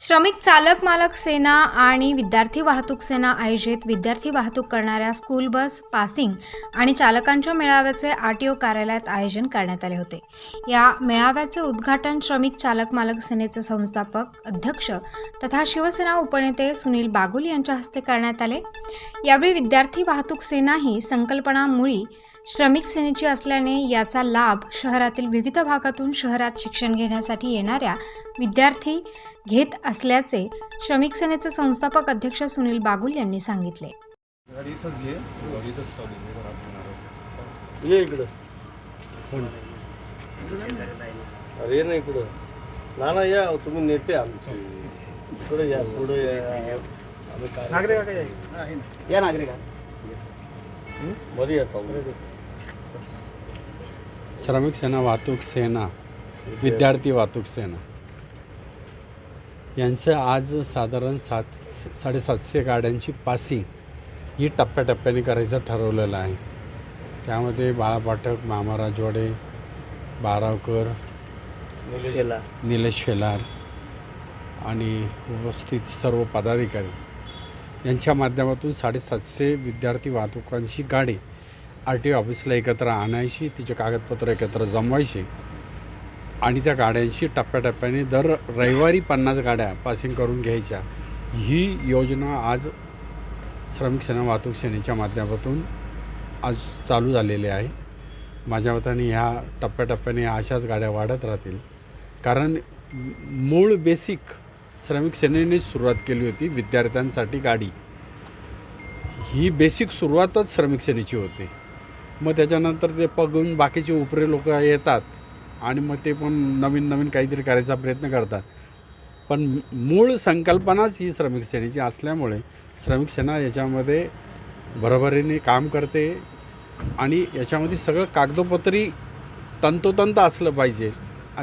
श्रमिक चालक मालक सेना आणि विद्यार्थी वाहतूक सेना आयोजित विद्यार्थी वाहतूक करणाऱ्या स्कूल बस पासिंग आणि चालकांच्या मेळाव्याचे आरटीओ कार्यालयात आयोजन करण्यात आले होते। या मेळाव्याचे उद्घाटन श्रमिक चालक मालक सेनेचे संस्थापक अध्यक्ष तथा शिवसेना उपनेते सुनील बागुल यांच्या हस्ते करण्यात आले। यावेळी विद्यार्थी वाहतूक सेना ही संकल्पना मुळी श्रमिक सेनेची असल्याने याचा लाभ शहरातील विविध भागातून शहरात शिक्षण घेण्यासाठी येणाऱ्या विद्यार्थी घेत असल्याचे श्रमिक सेनेचे संस्थापक अध्यक्ष सुनील बागुल यांनी सांगितले। अरे नाही इकडं ना या तुम्ही नेते आमचे इकडे या पुढे या नागरिक बरी श्रमिक सेना वाहतूक सेना विद्यार्थी वाहतूक सेना यांचं आज साधारण 700-750 गाड्यांची पासिंग ही टप्प्याटप्प्याने करायचं ठरवलेलं आहे। त्यामध्ये बाळा पाठक, मामा राजवाडे, बारावकर, निलेश शेलार आणि उपस्थित सर्व पदाधिकारी यांच्या माध्यमातून 750 विद्यार्थी वाहतुकांची गाडी आरटीओ ऑफिसला एकत्र आणायची, तिचे कागदपत्र एकत्र जमवायचे आणि त्या गाड्यांची टप्प्याटप्प्याने दर रविवारी 50 गाड्या पासिंग करून घ्यायच्या। ही योजना आज श्रमिक सेना वाहतूक सेनेच्या माध्यमातून आज चालू झालेली आहे। माझ्या मताने ह्या टप्प्याटप्प्याने अशाच गाड्या वाढत राहतील, कारण मूळ बेसिक श्रमिक सेनेने सुरुवात केली होती विद्यार्थ्यांसाठी गाडी, ही बेसिक सुरुवातच श्रमिक सेनेची होती। मग त्याच्यानंतर ते बघून बाकीचे उपरे लोक येतात आणि मग ते पण नवीन काहीतरी करायचा प्रयत्न करतात, पण मूळ संकल्पनाच ही श्रमिक सेनेची असल्यामुळे श्रमिक सेना याच्यामध्ये बरोबरीने काम करते आणि याच्यामध्ये सगळं कागदोपत्री तंतोतंत असलं पाहिजे।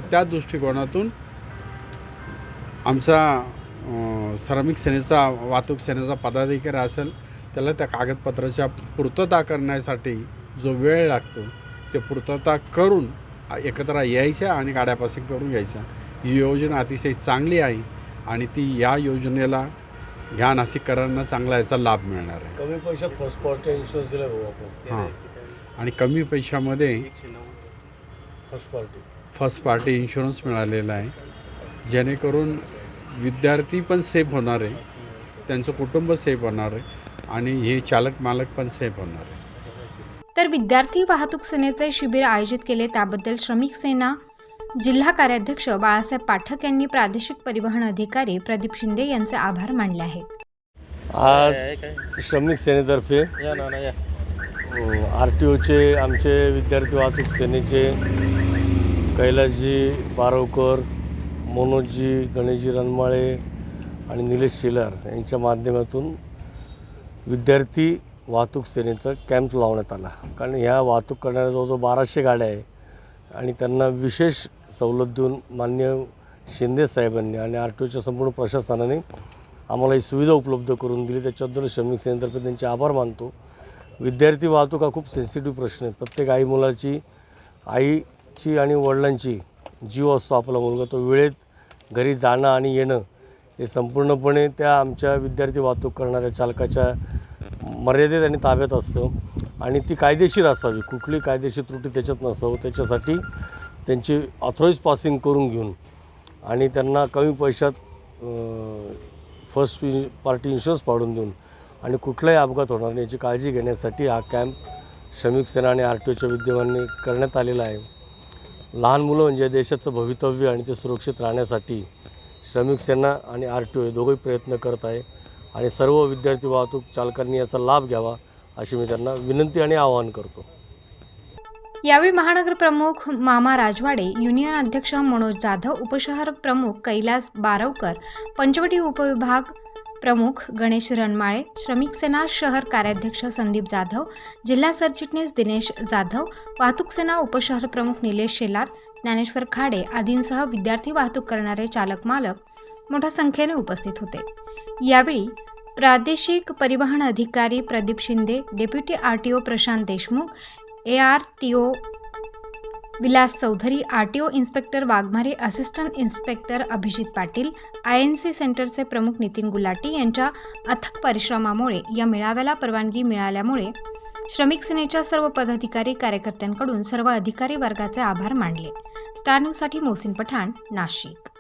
त्या दृष्टिकोनातून आमचा श्रमिक सेनेचा वाहतूक सेनेचा पदाधिकारी असेल त्याला त्या कागदपत्राच्या पूर्तता करण्यासाठी जो वेळ लागतो ते पूर्तता करून एकत्र यायच्या आणि गाड्या पासिंग करून घ्यायच्या। ही योजना अतिशय चांगली आहे आणि ती या योजनेला ह्या नाशिककरांना चांगला याचा लाभ मिळणार आहे। कमी पैशात फर्स्ट पार्टी इन्शुरन्स दिला भाऊ आपण। हां, आणि कमी पैशामध्ये फर्स्ट पार्टी इन्शुरन्स मिळालेला आहे, जेणेकरून विद्यार्थी पण सेफ होणार आहे, त्यांचं कुटुंब सेफ होणार आहे आणि हे चालक मालक पण सेफ होणार आहे। तर विद्यार्थी वाहतूक सेनेचे शिबिर आयोजित केले त्याबद्दल श्रमिक सेना जिल्हा कार्याध्यक्ष बाळासाहेब पाठक यांनी प्रादेशिक परिवहन अधिकारी प्रदीप शिंदे यांचे आभार मानले आहेत। आज श्रमिक सेनेतर्फे आरटीओचे आमचे विद्यार्थी वाहतूक सेनेचे कैलासजी बारवकर, मनोजजी, गणेशजी रणमाळे आणि निलेश शेलार यांच्या माध्यमातून विद्यार्थी वाहतूक सेनेचा कॅम्प लावण्यात आला। कारण ह्या वाहतूक करणाऱ्या जवळजवळ 1200 गाड्या आहे आणि त्यांना विशेष सवलत देऊन माननीय शिंदे साहेबांनी आणि आरटीओच्या संपूर्ण प्रशासनाने आम्हाला ही सुविधा उपलब्ध करून दिली, त्याच्याबद्दल श्रमिक सेनेतर्फे त्यांचे आभार मानतो। विद्यार्थी वाहतूक हा खूप सेन्सिटिव्ह प्रश्न आहे। प्रत्येक आई मुलाची, आईची आणि वडिलांची जीव असतो आपला मुलगा, तो वेळेत घरी जाणं आणि येणं हे संपूर्णपणे त्या आमच्या विद्यार्थी वाहतूक करणाऱ्या चालकाच्या मर्यादेत आणि ताब्यात असतं आणि ती कायदेशीर असावी, कुठली कायदेशीर त्रुटी त्याच्यात नसावं। त्याच्यासाठी त्यांची ऑथराईज पासिंग करून घेऊन आणि त्यांना कमी पैशात फर्स्ट पार्टी इन्शुरन्स पाडून देऊन आणि कुठलाही अपघात होणार नाही याची काळजी घेण्यासाठी हा कॅम्प श्रमिक सेना आणि आरटीओच्या विद्यमाने करण्यात आलेला आहे। लहान मुलं म्हणजे देशाचं भवितव्य आणि ते सुरक्षित राहण्यासाठी श्रमिक सेना आणि आरटीओ हे दोघंही प्रयत्न करत आहे आणि सर्व विद्यार्थी वाहतूक चालकांनी याचा लाभ घ्यावा अशी मी त्यांना विनंती आणि आवाहन करतो। यावेळी महानगर प्रमुख मामा राजवाडे, युनियन अध्यक्ष मनोज जाधव, उपशहर प्रमुख कैलास बारवकर, पंचवटी उपविभाग प्रमुख गणेश रणमाळे, श्रमिक सेना शहर कार्याध्यक्ष संदीप जाधव, जिल्हा सरचिटणीस दिनेश जाधव, वाहतूक सेना उपशहर प्रमुख निलेश शेलार, ज्ञानेश्वर खाडे आदींसह विद्यार्थी वाहतूक करणारे चालक मालक मोठ्या संख्येने उपस्थित होते। यावेळी प्रादेशिक परिवहन अधिकारी Pradeep Shinde, deputy RTO Prashant Deshmukh, ARTO Vilas Chaudhari, RTO inspector Waghmare, assistant inspector Abhijit Patil, INC सेंटरचे प्रमुख नितीन गुलाटी यांच्या अथक परिश्रमामुळे या मेळाव्याला परवानगी मिळाल्यामुळे श्रमिक सेनेच्या सर्व पदाधिकारी कार्यकर्त्यांकडून सर्व अधिकारी वर्गाचे आभार मानले. स्टार न्यूजसाठी मोहसिन पठाण, नाशिक.